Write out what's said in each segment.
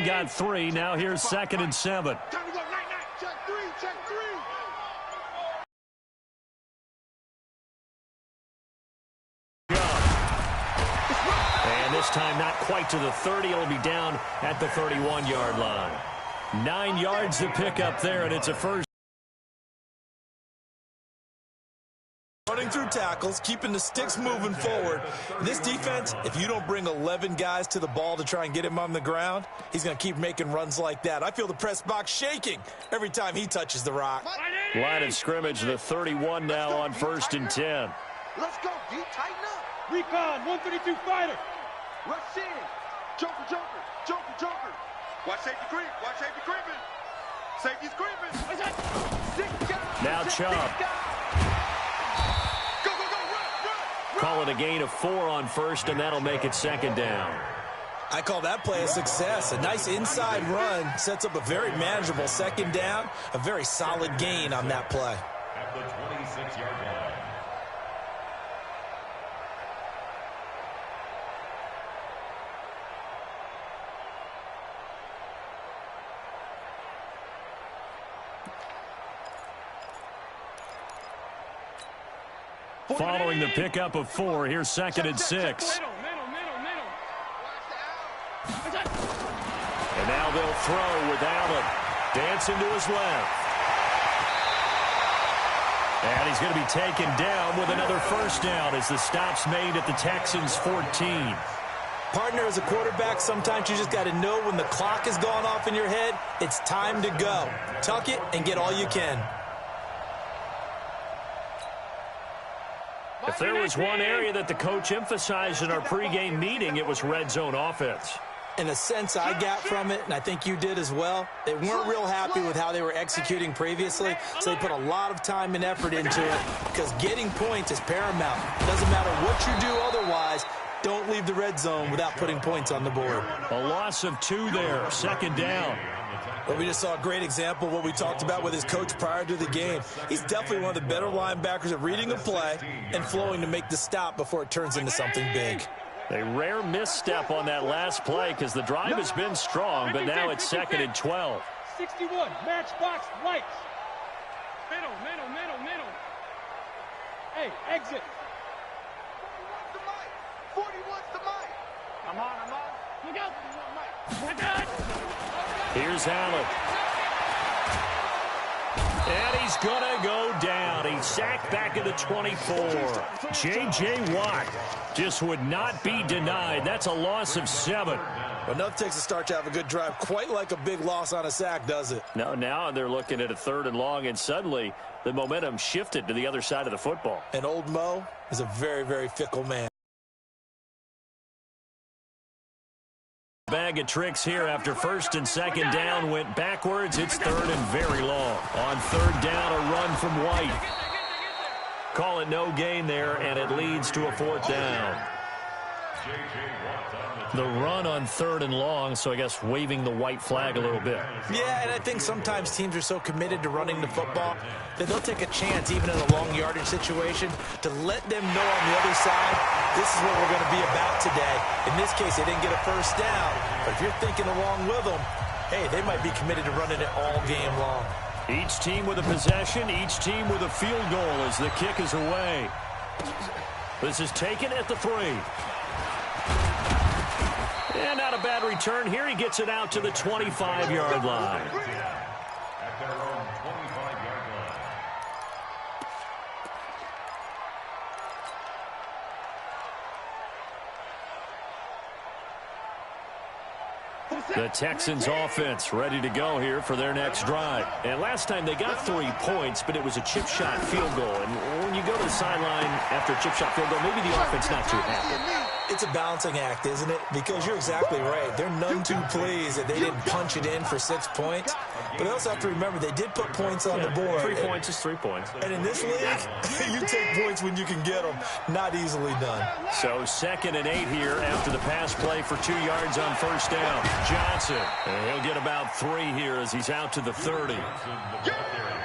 Madden got 3. Now here's 2nd and 7. Check three. And this time not quite to the 30. It'll be down at the 31-yard line. 9 yards to pick up there, and it's a first. Running through tackles, keeping the sticks moving forward. This defense, if you don't bring 11 guys to the ball to try and get him on the ground, he's going to keep making runs like that. I feel the press box shaking every time he touches the rock. Line of scrimmage, the 31 now on 1st and 10. Let's go, D. Tighten up. Recon, 132 fighter. Rush in. Joker. Watch safety creeping. Safety's creeping. Now Chubb. Call it a gain of 4 on 1st, and that'll make it 2nd down. I call that play a success. A nice inside run sets up a very manageable 2nd down. A very solid gain on that play. At the 26-yard line. Following the pickup of 4, here's 2nd and 6. And now they'll throw with Allen. Dancing to his left. And he's going to be taken down with another 1st down as the stop's made at the Texans' 14. Partner, as a quarterback, sometimes you just got to know when the clock has gone off in your head, it's time to go. Tuck it and get all you can. If there was one area that the coach emphasized in our pregame meeting, it was red zone offense. In a sense I got from it, and I think you did as well, they weren't real happy with how they were executing previously, so they put a lot of time and effort into it because getting points is paramount. It doesn't matter what you do otherwise, don't leave the red zone without putting points on the board. A loss of 2 there, 2nd down. But we just saw a great example of what we talked about with his coach prior to the game. He's definitely one of the better linebackers at reading a play and flowing to make the stop before it turns into something big. A rare misstep on that last play because the drive has been strong, but now it's 2nd and 12. 61, matchbox lights. Middle. Hey, exit. 41's the mic. I'm on. Look out. Here's Allen. And he's going to go down. He's sacked back at the 24. J.J. Watt just would not be denied. That's a loss of 7. Well, enough takes a start to have a good drive. Quite like a big loss on a sack, does it? No, now they're looking at a 3rd and long, and suddenly the momentum shifted to the other side of the football. And old Mo is a very, very fickle man. Bag of tricks here after 1st and 2nd down went backwards. It's 3rd and very long. On 3rd down, a run from White. Call it no gain there, and it leads to a 4th down. The run on 3rd and long, so I guess waving the white flag a little bit. Yeah, and I think sometimes teams are so committed to running the football that they'll take a chance, even in a long yardage situation, to let them know on the other side, this is what we're going to be about today. In this case, they didn't get a 1st down, but if you're thinking along with them, hey, they might be committed to running it all game long. Each team with a possession, each team with a field goal as the kick is away. This is taken at the 3. And not a bad return here. He gets it out to the 25-yard line. At their own 25-yard line. The Texans offense ready to go here for their next drive. And last time they got 3 points, but it was a chip shot field goal. And when you go to the sideline after a chip shot field goal, maybe the offense not too happy. It's a balancing act, isn't it? Because you're exactly right. They're none too pleased that they didn't punch it in for 6 points. But they also have to remember they did put points on the board. 3 points is 3 points. And in this league, you take points when you can get them. Not easily done. So 2nd and 8 here after the pass play for 2 yards on 1st down. Johnson, and he'll get about 3 here as he's out to the 30.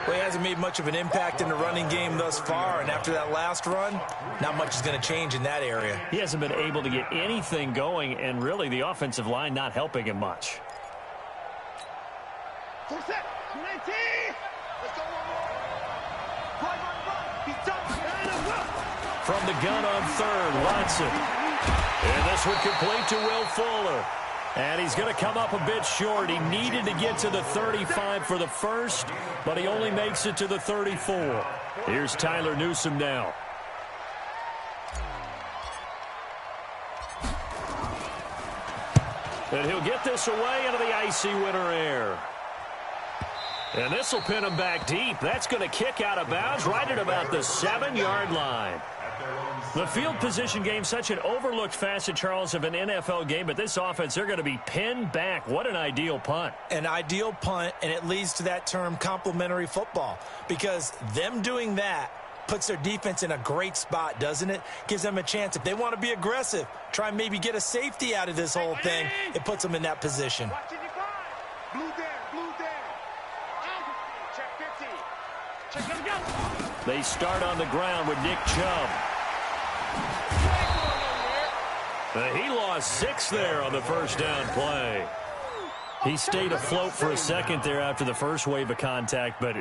Well, he hasn't made much of an impact in the running game thus far, and after that last run, not much is going to change in that area. He hasn't been able to get anything going, and really the offensive line not helping him much. Full set. 219. Let's go one more. Run, run, run. He's done. From the gun on third, Watson. And this would complete to Will Fuller. And he's going to come up a bit short. He needed to get to the 35 for the first, but he only makes it to the 34. Here's Tyler Newsome now. And he'll get this away into the icy winter air. And this will pin him back deep. That's going to kick out of bounds right at about the 7-yard line. The field position game, such an overlooked facet, Charles, of an NFL game, but this offense, they're going to be pinned back. What an ideal punt. An ideal punt, and it leads to that term complementary football, because them doing that puts their defense in a great spot, doesn't it? Gives them a chance. If they want to be aggressive, try and maybe get a safety out of this whole thing, it puts them in that position. Blue down, blue down. Check 15. Check him go. They start on the ground with Nick Chubb. He lost 6 there on the first down play. He stayed afloat for a second there after the first wave of contact, but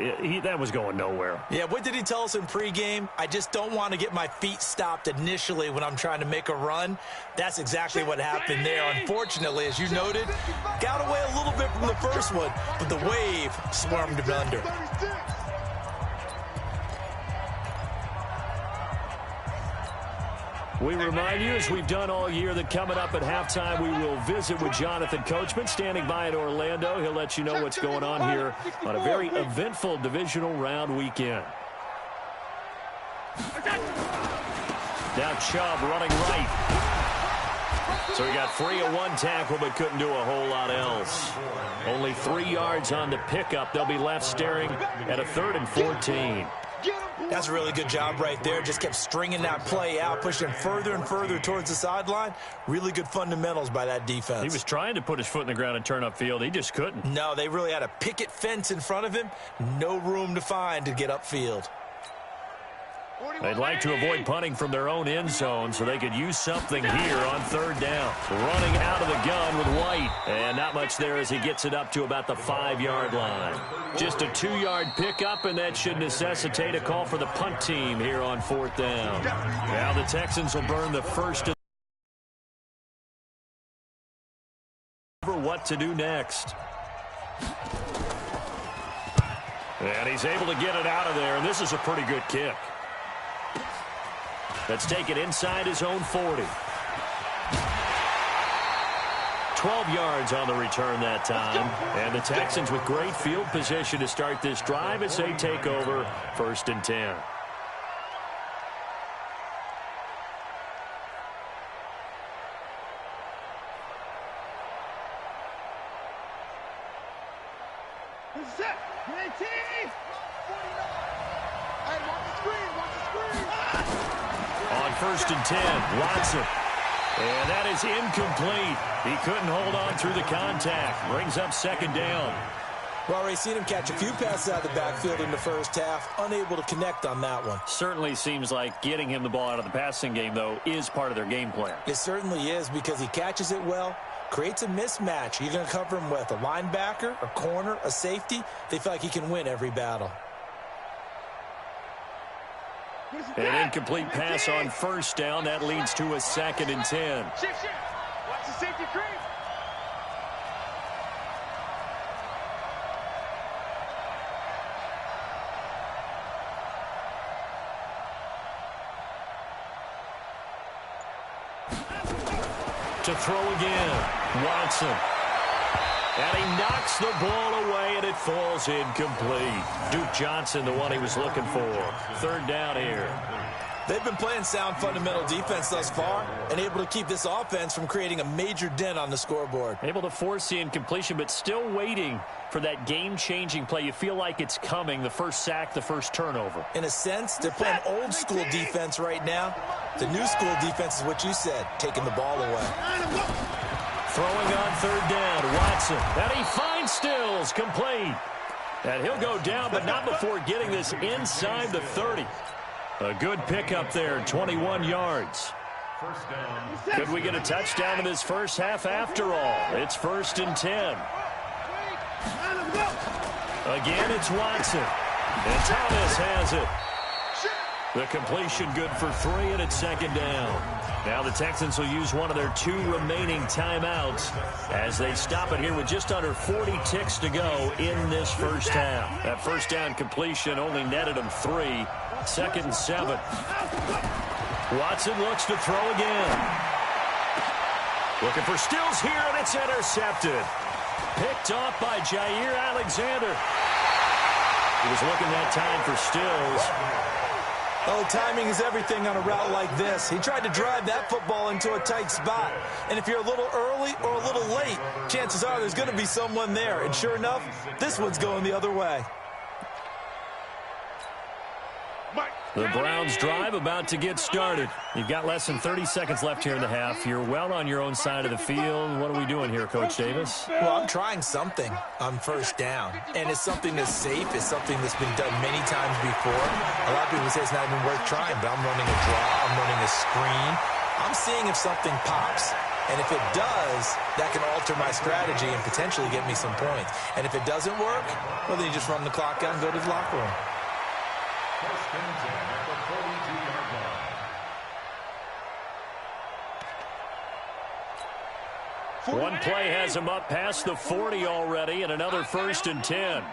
that was going nowhere. Yeah, what did he tell us in pregame? I just don't want to get my feet stopped initially when I'm trying to make a run. That's exactly what happened there. Unfortunately, as you noted, got away a little bit from the first one, but the wave swarmed him under. We remind you, as we've done all year, that coming up at halftime, we will visit with Jonathan Coachman, standing by in Orlando. He'll let you know what's going on here on a very eventful divisional round weekend. Now Chubb running right. So he got free of one tackle, but couldn't do a whole lot else. Only 3 yards on the pickup. They'll be left staring at a 3rd and 14. That's a really good job right there. Just kept stringing that play out, pushing him further and further towards the sideline. Really good fundamentals by that defense. He was trying to put his foot in the ground and turn upfield. He just couldn't. No, they really had a picket fence in front of him. No room to find to get upfield. They'd like to avoid punting from their own end zone so they could use something here on 3rd down. Running out of the gun with White. And not much there as he gets it up to about the 5-yard line. Just a 2-yard pickup, and that should necessitate a call for the punt team here on 4th down. Now the Texans will burn the first. What to do next. And he's able to get it out of there, and this is a pretty good kick. Let's take it inside his own 40. 12 yards on the return that time. And the Texans with great field position to start this drive as they take over 1st and 10. Set. 19. 49. Hey, watch the screen. Watch the screen. On 1st and 10, Watson. And that is incomplete. He couldn't hold on through the contact. Brings up 2nd down. Well, we've seen him catch a few passes out of the backfield in the first half. Unable to connect on that one. Certainly seems like getting him the ball out of the passing game, though, is part of their game plan. It certainly is, because he catches it well, creates a mismatch. You're going to cover him with a linebacker, a corner, a safety. They feel like he can win every battle. An incomplete pass on 1st down. That leads to a 2nd and 10. Shift. Watch the safety creep. To throw again, Watson. And he knocks the ball away, and it falls incomplete. Duke Johnson, the one he was looking for. 3rd down here. They've been playing sound fundamental defense thus far and able to keep this offense from creating a major dent on the scoreboard. Able to force the incompletion, but still waiting for that game-changing play. You feel like it's coming, the first sack, the first turnover. In a sense, they're playing old-school defense right now. The new-school defense is what you said, taking the ball away. Throwing on 3rd down, Watson. And he finds Stills, complete. And he'll go down, but not before getting this inside the 30. A good pickup there, 21 yards. Could we get a touchdown in this first half after all? It's 1st and 10. Again, it's Watson. And Thomas has it. The completion good for 3, and it's second down. Now the Texans will use one of their 2 remaining timeouts as they stop it here with just under 40 ticks to go in this first half. That first down completion only netted them 3. Second and 7. Watson looks to throw again. Looking for Stills here, and it's intercepted. Picked off by Jair Alexander. He was looking that time for Stills. Oh, timing is everything on a route like this. He tried to drive that football into a tight spot. And if you're a little early or a little late, chances are there's going to be someone there. And sure enough, this one's going the other way. The Browns drive about to get started. You've got less than 30 seconds left here in the half. You're well on your own side of the field. What are we doing here, Coach Davis? Well, I'm trying something on first down. And it's something that's safe. It's something that's been done many times before. A lot of people say it's not even worth trying, but I'm running a draw. I'm running a screen. I'm seeing if something pops. And if it does, that can alter my strategy and potentially get me some points. And if it doesn't work, well, then you just run the clock out and go to the locker room. First and 10 at the 42-yard line. One play has him up past the 40 already, and another first and 10.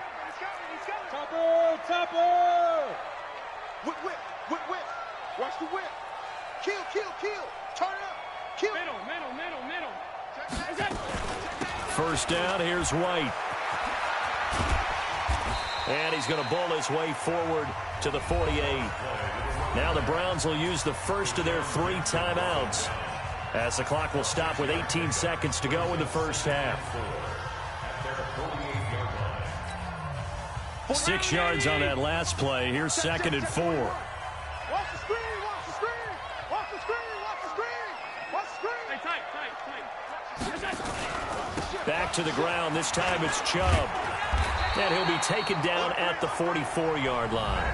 Topper, topper. Whip, whip, whip, whip. Watch the whip. Kill, kill, kill. Turn up. Kill. Middle, middle, middle, middle. First down, here's White. And he's going to bowl his way forward to the 48. Now the Browns will use the first of their 3 timeouts as the clock will stop with 18 seconds to go in the first half. 6 yards on that last play. Here's second and 4. Watch the screen, watch the screen. Watch the screen, watch the screen. Watch the screen. Hey, tight. Back to the ground. This time it's Chubb. And he'll be taken down at the 44-yard line.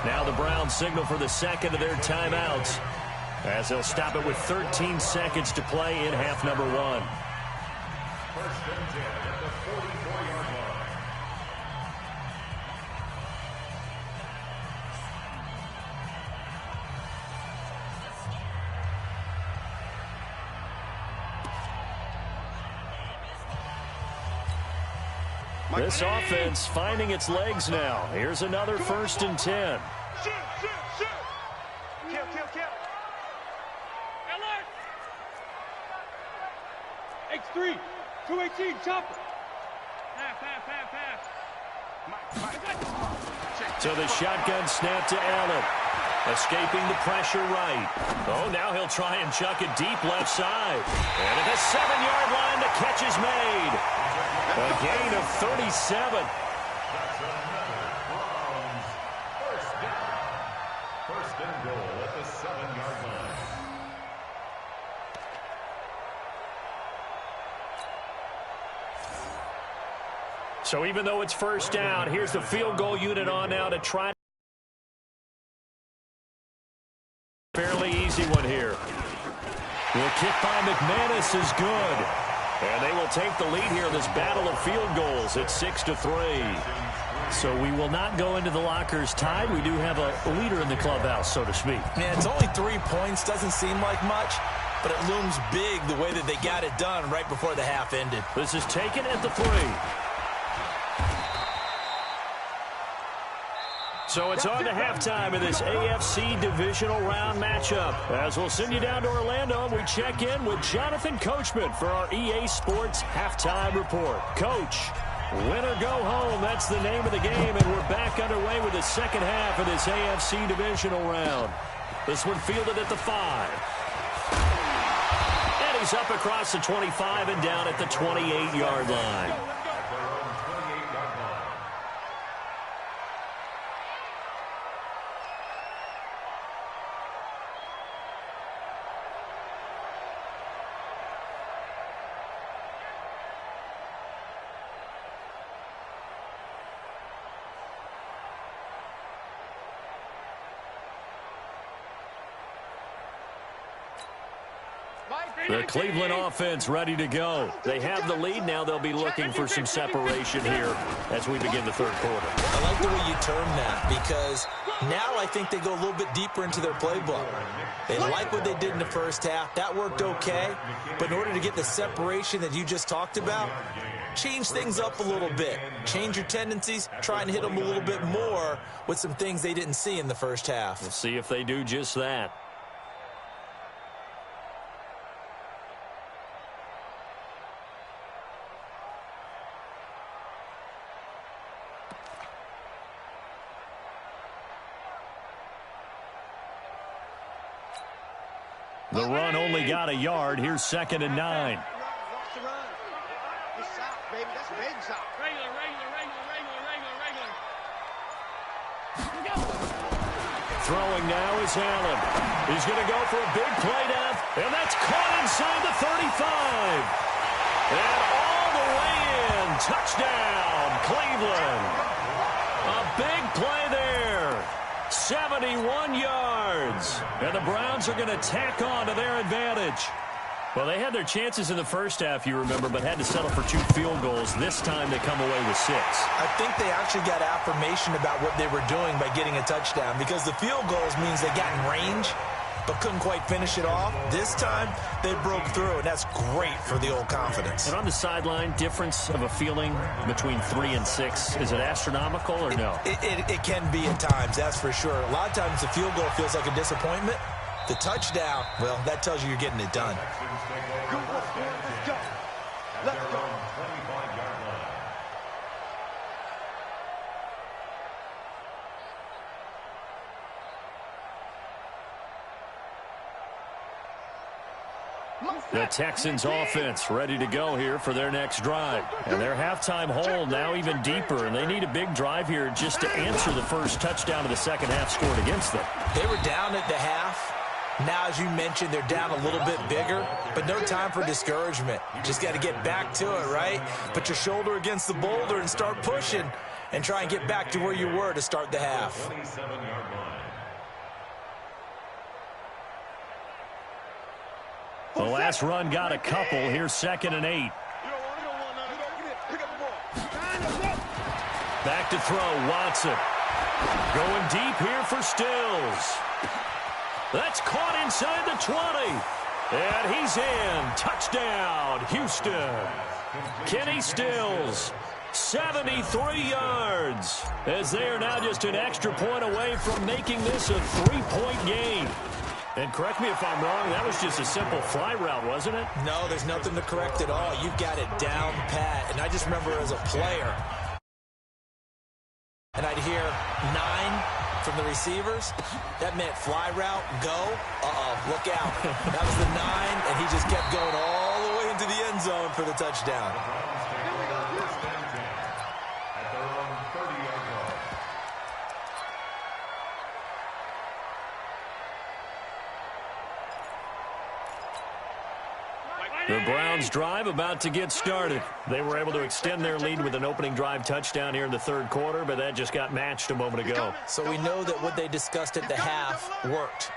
Now the Browns signal for the second of their timeouts as they'll stop it with 13 seconds to play in half number 1. First and 10 at the 44-yard line. This offense finding its legs now. Here's another first and 10. Shoot, shoot, shoot. Kill, kill, kill. X3, 218, chopper. Half. So the shotgun snap to Allen. Escaping the pressure right. Oh, now he'll try and chuck it deep left side. And at the 7-yard line, the catch is made. A gain of 37. That's another Browns first down. First and goal at the 7-yard line. So even though it's first down, here's the field goal unit on now to try. Fairly easy one here. The kick by McManus is good. And they will take the lead here in this battle of field goals at 6-3. So we will not go into the lockers tied. We do have a leader in the clubhouse, so to speak. Yeah, it's only 3 points. Doesn't seem like much, but it looms big the way that they got it done right before the half ended. This is taken at the 3. So it's on to halftime in this AFC divisional round matchup. As we'll send you down to Orlando, and we check in with Jonathan Coachman for our EA Sports Halftime Report. Coach, win or go home, that's the name of the game, and we're back underway with the second half of this AFC divisional round. This one fielded at the 5. And he's up across the 25 and down at the 28-yard line. The Cleveland offense ready to go. They have the lead. Now they'll be looking for some separation here as we begin the third quarter. I like the way you term that because now I think they go a little bit deeper into their playbook. They like what they did in the first half. That worked okay. But in order to get the separation that you just talked about, change things up a little bit. Change your tendencies. Try and hit them a little bit more with some things they didn't see in the first half. We'll see if they do just that. The run only got a yard. Here's 2nd and 9. Watch the run. It's south, baby. That's big south. Regular. Throwing now is Allen. He's going to go for a big play down, and that's caught inside the 35. And all the way in. Touchdown, Cleveland. A big play there. 71 yards. And the Browns are going to tack on to their advantage. Well, they had their chances in the first half, you remember, but had to settle for 2 field goals. This time they come away with 6. I think they actually got affirmation about what they were doing by getting a touchdown because the field goals means they got in range but couldn't quite finish it off. This time they broke through, and that's great for the old confidence. And on the sideline, difference of a feeling between 3 and 6, is it astronomical or no? It can be at times, that's for sure. A lot of times the field goal feels like a disappointment. The touchdown, well, that tells you you're getting it done. Good work, man. Let's go. Let's go. 25-yard line. The Texans offense ready to go here for their next drive. And their halftime hole now even deeper, and they need a big drive here just to answer the first touchdown of the second half scored against them. They were down at the half. Now, as you mentioned, they're down a little bit bigger, but no time for discouragement. Just got to get back to it, right? Put your shoulder against the boulder and start pushing and try and get back to where you were to start the half. 27-yard line. The last run got a couple. Here's 2nd and 8. Back to throw, Watson. Going deep here for Stills. That's caught inside the 20. And he's in. Touchdown, Houston. Kenny Stills, 73 yards. As they are now just an extra point away from making this a 3-point game. And correct me if I'm wrong, that was just a simple fly route, wasn't it? No, there's nothing to correct at all. You've got it down pat. And I just remember as a player, and I'd hear 9 from the receivers. That meant fly route, go. Look out. That was the 9, and he just kept going all the way into the end zone for the touchdown. At their own 30-yard line. The Browns drive about to get started. They were able to extend their lead with an opening drive touchdown here in the third quarter, but that just got matched a moment ago. So we know that what they discussed at the half worked.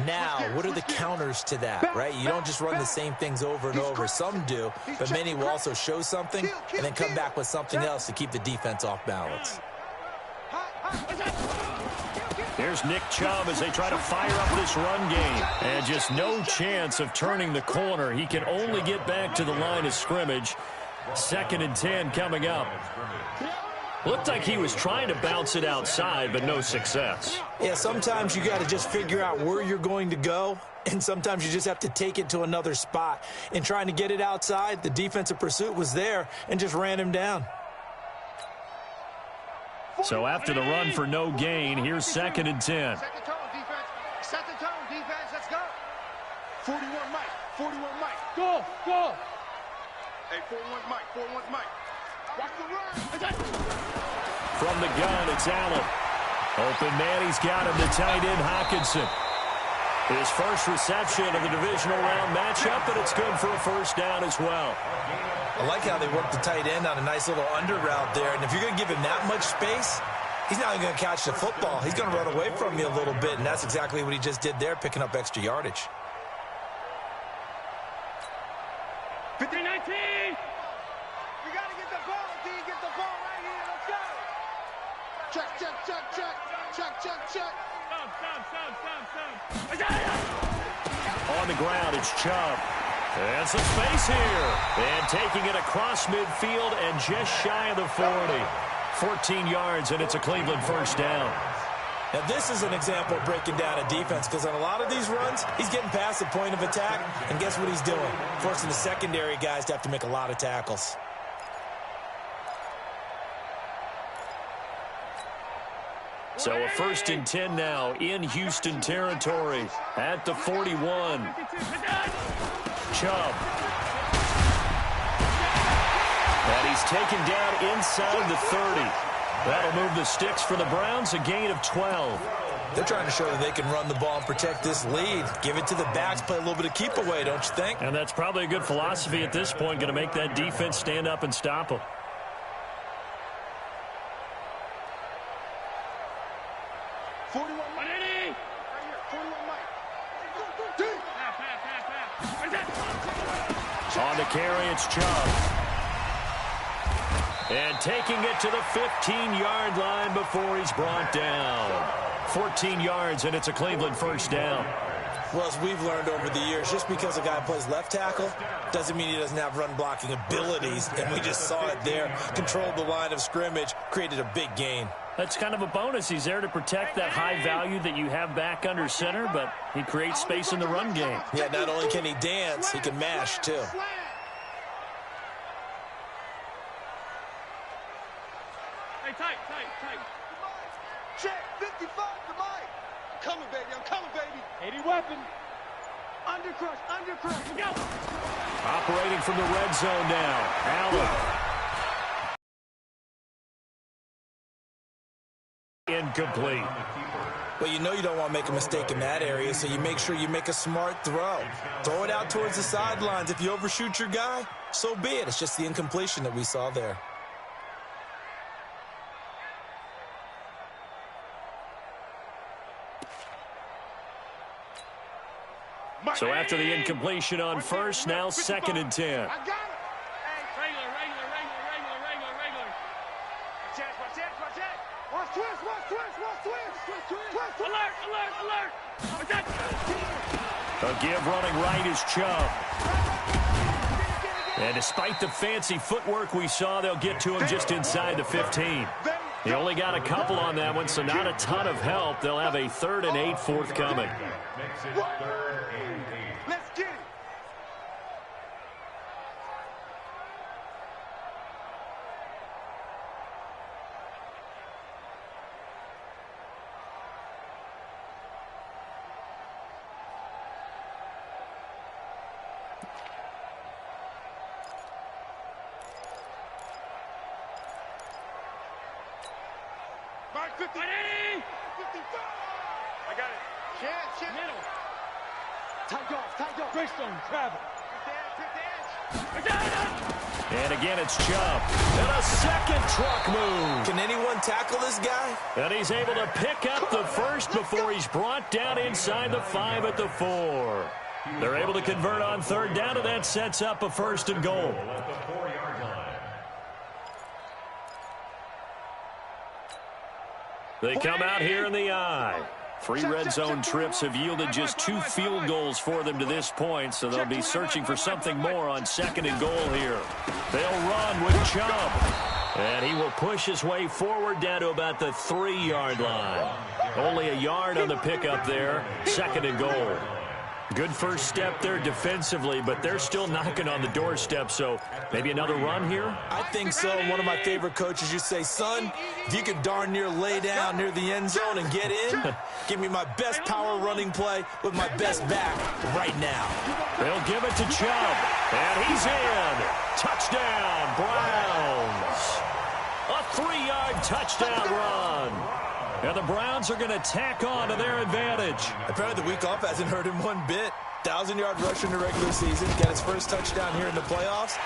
Now, what are the counters to that, right? You don't just run the same things over and over. Some do, but many will also show something and then come back with something else to keep the defense off balance. Here's Nick Chubb as they try to fire up this run game. And just no chance of turning the corner. He can only get back to the line of scrimmage. 2nd and 10 coming up. Looked like he was trying to bounce it outside, but no success. Yeah, sometimes you got to just figure out where you're going to go, and sometimes you just have to take it to another spot. In trying to get it outside, the defensive pursuit was there and just ran him down. So after the run for no gain, here's 2nd and 10. Set the tone, defense. Set the tone, defense. Let's go. 41 Mike. 41 Mike. Go. Hey, 41 Mike. 41 Mike. Watch the run. From the gun, it's Allen. Open man, he's got him to tight end Hockenson. His first reception of the divisional round matchup, but it's good for a first down as well. I like how they worked the tight end on a nice little under route there. And if you're going to give him that much space, he's not going to catch the football. He's going to run away from you a little bit, and that's exactly what he just did there, picking up extra yardage. 50-19. We got to get the ball, D. Get the ball right here. Let's go. Check, check, check, check. Check, check, check. On the ground, it's Chubb. And some space here. And taking it across midfield and just shy of the 40. 14 yards, and it's a Cleveland first down. Now, this is an example of breaking down a defense, because on a lot of these runs, he's getting past the point of attack, and guess what he's doing? Forcing the secondary guys to have to make a lot of tackles. So a 1st and 10 now in Houston territory at the 41. Chubb. And he's taken down inside the 30. That'll move the sticks for the Browns, a gain of 12. They're trying to show that they can run the ball and protect this lead. Give it to the backs, play a little bit of keep away, don't you think? And that's probably a good philosophy at this point, going to make that defense stand up and stop them. On the carry, it's Chubb. And taking it to the 15-yard line before he's brought down. 14 yards, and it's a Cleveland first down. Well, as we've learned over the years, just because a guy plays left tackle doesn't mean he doesn't have run-blocking abilities, and we just saw it there. Controlled the line of scrimmage, created a big gain. That's kind of a bonus. He's there to protect that high value that you have back under center, but he creates space in the run game. Yeah, not only can he dance, he can mash, too. Hey, tight. Check, 55 to Mike. Coming, baby, I'm coming, baby. 80 weapon. Undercrush. Go. Operating from the red zone now. Allen. Incomplete. Well, you know you don't want to make a mistake in that area, so you make sure you make a smart throw. Throw it out towards the sidelines. If you overshoot your guy, so be it. It's just the incompletion that we saw there. So after the incompletion on first, now 2nd and 10. I got it. Regular. Watch twist. Alert. A give running right is Chubb. And despite the fancy footwork we saw, they'll get to him just inside the 15. He only got a couple on that one, so not a ton of help. They'll have a 3rd and 8 forthcoming. Makes it 3rd and 8. Let's get it. Mark 50. 55. I got it. Chance. Middle. Tight dog. Greystone, travel. And again, it's Chubb. And a second truck move. Can anyone tackle this guy? And he's able to pick up the first before he's brought down inside the 5 at the 4. They're able to convert on 3rd down, and that sets up a 1st and goal. At the 4-yard line. They come out here in the eye. 3 red zone trips have yielded just 2 field goals for them to this point, so they'll be searching for something more on 2nd and goal here. They'll run with Chubb, and he will push his way forward down to about the 3-yard line. Only a yard on the pickup there. 2nd and goal. Good first step there defensively, but they're still knocking on the doorstep, so maybe another run here? I think so. One of my favorite coaches used to say, son, if you can darn near lay down near the end zone and get in, give me my best power running play with my best back right now. They'll give it to Chubb, and he's in. Touchdown, Browns. A 3-yard touchdown run. And the Browns are going to tack on to their advantage. Apparently the week off hasn't hurt him one bit. 1,000-yard rush in the regular season. Got his first touchdown here in the playoffs.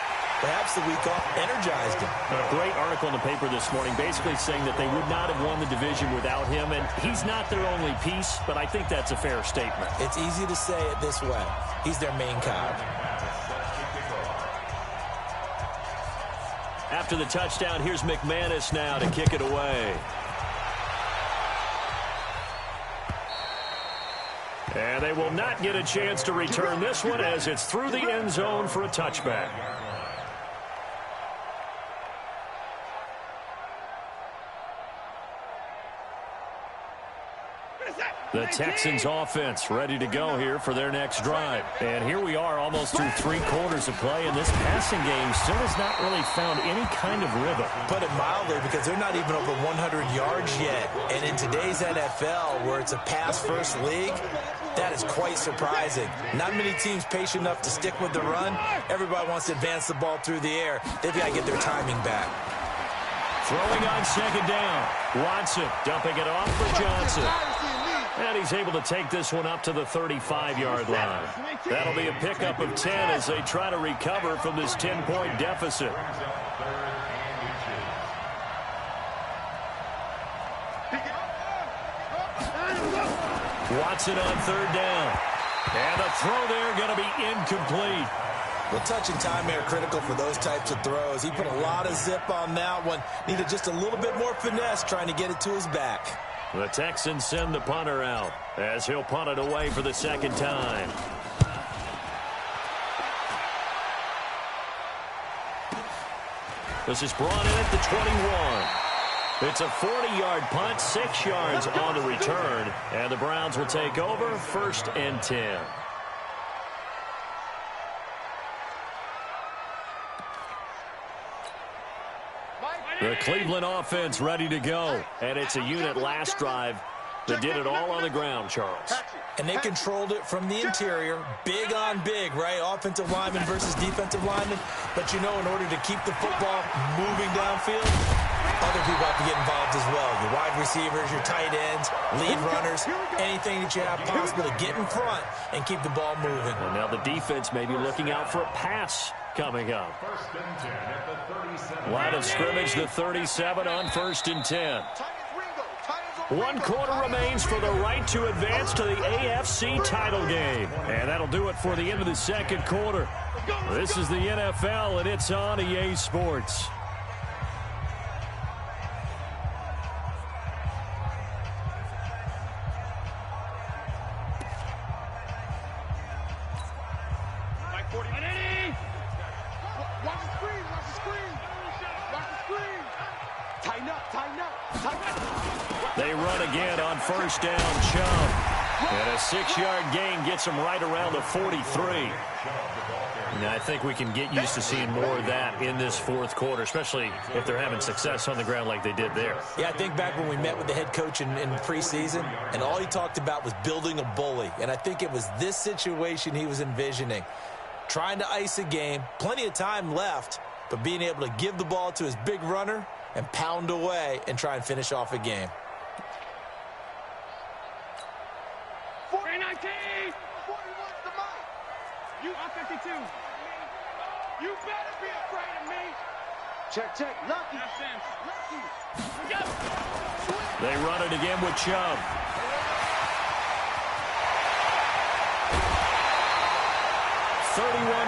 Perhaps the week off energized him. A great article in the paper this morning basically saying that they would not have won the division without him. And he's not their only piece, but I think that's a fair statement. It's easy to say it this way. He's their main cog. After the touchdown, here's McManus now to kick it away. And they will not get a chance to return this one as it's through the end zone for a touchback. The Texans offense ready to go here for their next drive. And here we are almost through 3 quarters of play, and this passing game still has not really found any kind of rhythm. Put it mildly, because they're not even over 100 yards yet. And in today's NFL, where it's a pass-first league, that is quite surprising. Not many teams patient enough to stick with the run. Everybody wants to advance the ball through the air. They've got to get their timing back. Throwing on second down. Watson dumping it off for Johnson. And he's able to take this one up to the 35-yard line. That'll be a pickup of 10 as they try to recover from this 10-point deficit. Watson on third down. And the throw there going to be incomplete. Well, touch and time are critical for those types of throws. He put a lot of zip on that one. Needed just a little bit more finesse trying to get it to his back. The Texans send the punter out as he'll punt it away for the second time. This is brought in at the 21. It's a 40-yard punt, 6 yards on the return, and the Browns will take over 1st and 10. The Cleveland offense ready to go. And it's a unit last drive that did it all on the ground, Charles. And they controlled it from the interior. Big on big, right? Offensive lineman versus defensive lineman. But, you know, in order to keep the football moving downfield, other people have to get involved as well. Your wide receivers, your tight ends, lead runners, anything that you have possible to get in front and keep the ball moving. And now the defense may be looking out for a pass coming up. Line of scrimmage, the 37 on 1st and 10. 1 quarter remains for the right to advance to the AFC title game. And that'll do it for the end of the second quarter. This is the NFL, and it's on EA Sports. They run again on 1st down, Chubb. And a 6-yard gain gets them right around the 43. Now, I think we can get used to seeing more of that in this 4th quarter, especially if they're having success on the ground like they did there. Yeah, I think back when we met with the head coach in preseason, and all he talked about was building a bully. And I think it was this situation he was envisioning. Trying to ice a game, plenty of time left, but being able to give the ball to his big runner and pound away and try and finish off a game. 19! 41's the mark. You are 52. You better be afraid of me. Check, check. Lucky. Lucky. Go. They run it again with Chubb.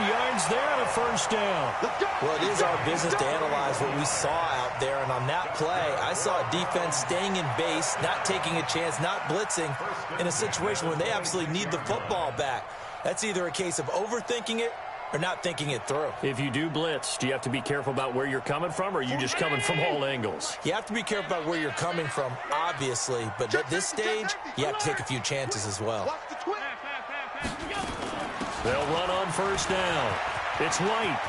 Yards there and a 1st down. Well, it is our business to analyze what we saw out there, and on that play, I saw a defense staying in base, not taking a chance, not blitzing in a situation where they absolutely need the football back. That's either a case of overthinking it or not thinking it through. If you do blitz, do you have to be careful about where you're coming from, or are you just coming from all angles? You have to be careful about where you're coming from, obviously, but at this stage, you have to take a few chances as well. They'll run on 1st down. It's White.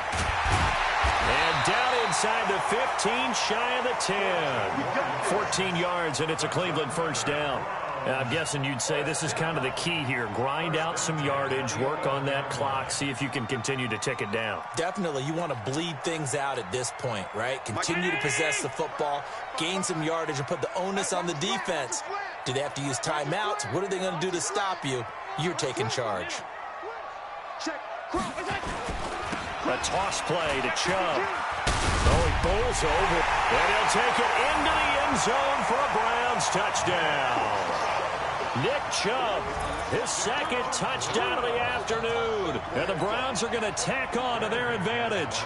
And down inside the 15, shy of the 10. 14 yards, and it's a Cleveland 1st down. And I'm guessing you'd say this is kind of the key here. Grind out some yardage, work on that clock, see if you can continue to tick it down. Definitely, you want to bleed things out at this point, right? Continue to possess the football, gain some yardage, and put the onus on the defense. Do they have to use timeouts? What are they going to do to stop you? You're taking charge. A toss play to Chubb. Oh, he bowls over, and he'll take it into the end zone for a Browns touchdown. Nick Chubb, his 2nd touchdown of the afternoon. And the Browns are going to tack on to their advantage.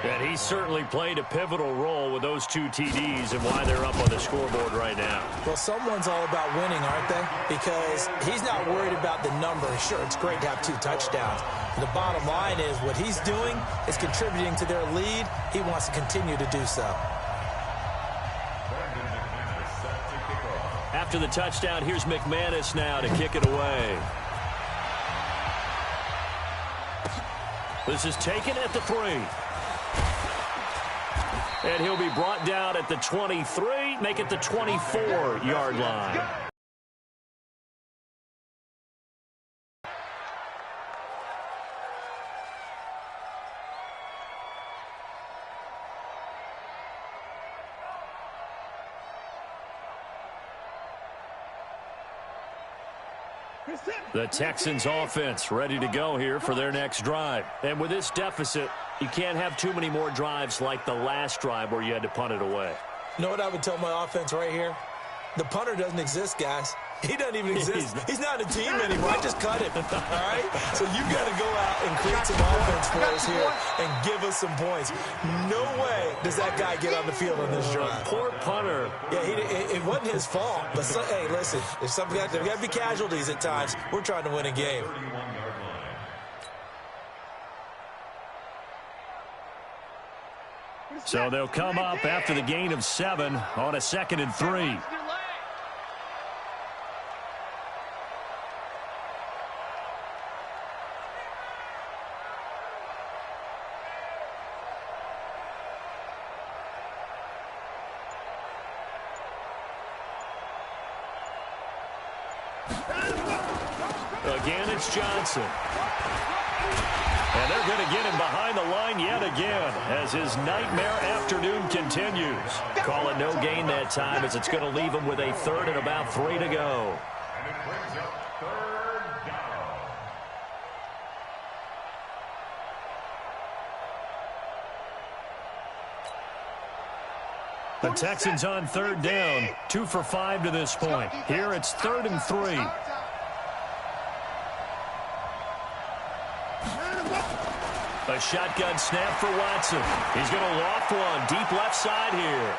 And he certainly played a pivotal role with those 2 TDs and why they're up on the scoreboard right now. Well, someone's all about winning, aren't they? Because he's not worried about the number. Sure, it's great to have 2 touchdowns. The bottom line is what he's doing is contributing to their lead. He wants to continue to do so. After the touchdown, here's McManus now to kick it away. This is taken at the 3. And he'll be brought down at the 23, make it the 24-yard line. The Texans offense ready to go here for their next drive. And with this deficit, you can't have too many more drives like the last drive where you had to punt it away. You know what I would tell my offense right here? The punter doesn't exist, guys. He doesn't even exist. He's not a team anymore. I just cut him. All right? So you got to go out and create some offense for us here and give us some points. No way does that guy get on the field on this drive. Poor punter. Yeah, it wasn't his fault. But, hey, listen, there's got to be casualties at times. We're trying to win a game. So they'll come up after the gain of 7 on a 2nd and 3. Again, it's Johnson. And they're going to get him behind the line yet again as his nightmare afternoon continues. Call it no gain that time as it's going to leave him with a 3rd and about 3 to go. And it brings up 3rd down. The Texans on 3rd down, 2 for 5 to this point. Here it's 3rd and 3. A shotgun snap for Watson. He's going to loft one deep left side here.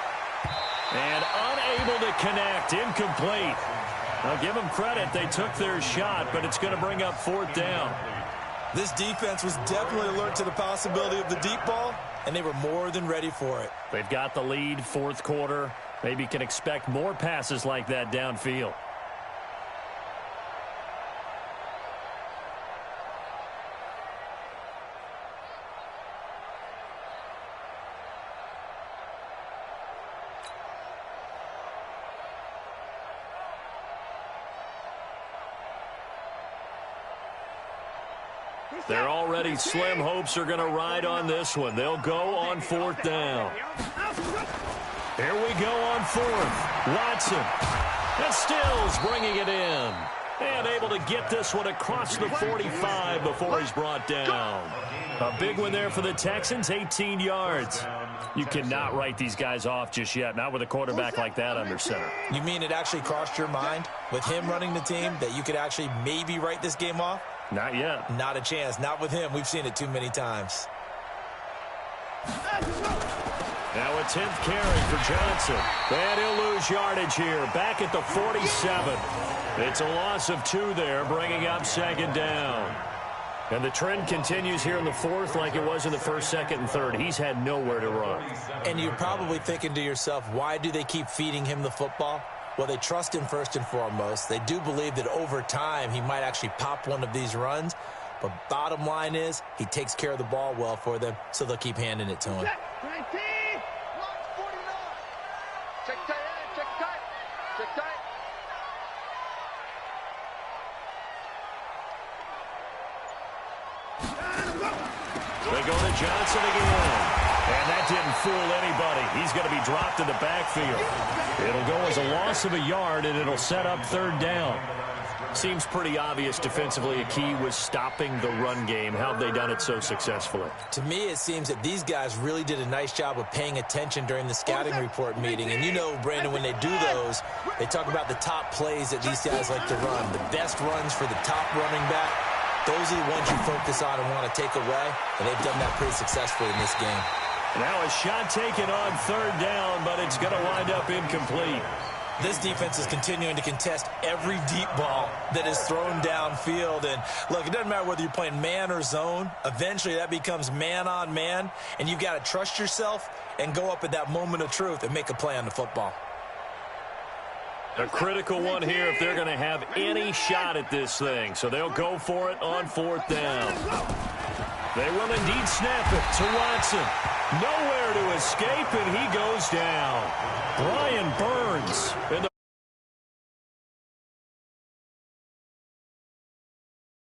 And unable to connect. Incomplete. I'll give them credit. They took their shot, but it's going to bring up 4th down. This defense was definitely alert to the possibility of the deep ball, and they were more than ready for it. They've got the lead, 4th quarter. Maybe can expect more passes like that downfield. They're already slim hopes are going to ride on this one. They'll go on 4th down. Here we go on 4th. Watson. And Stills bringing it in. And able to get this one across the 45 before he's brought down. A big one there for the Texans, 18 yards. You cannot write these guys off just yet, not with a quarterback like that under center. You mean it actually crossed your mind with him running the team that you could actually maybe write this game off? Not yet. Not a chance. Not with him. We've seen it too many times. Now a 10th carry for Johnson. And he'll lose yardage here. Back at the 47. It's a loss of 2 there, bringing up 2nd down. And the trend continues here in the 4th like it was in the 1st, 2nd, and 3rd. He's had nowhere to run. And you're probably thinking to yourself, why do they keep feeding him the football? Well, they trust him first and foremost. They do believe that over time he might actually pop one of these runs. But bottom line is he takes care of the ball well for them, so they'll keep handing it to him. 19, 49. Check tight, check tight, check tight. They go to Johnson again. And that didn't fool anybody. He's going to be dropped in the backfield. It'll go as a loss of a yard, and it'll set up 3rd down. Seems pretty obvious defensively a key was stopping the run game. How have they done it so successfully? To me, it seems that these guys really did a nice job of paying attention during the scouting report meeting. And you know, Brandon, when they do those, they talk about the top plays that these guys like to run. The best runs for the top running back. those are the ones you focus on and want to take away, and they've done that pretty successfully in this game. Now a shot taken on third down, but it's going to wind up incomplete. This defense is continuing to contest every deep ball that is thrown downfield. And, look, it doesn't matter whether you're playing man or zone. Eventually, that becomes man-on-man, and you've got to trust yourself and go up at that moment of truth and make a play on the football. A critical one here if they're going to have any shot at this thing. So they'll go for it on fourth down. They will indeed snap it to Watson. Nowhere to escape, and he goes down. Brian Burns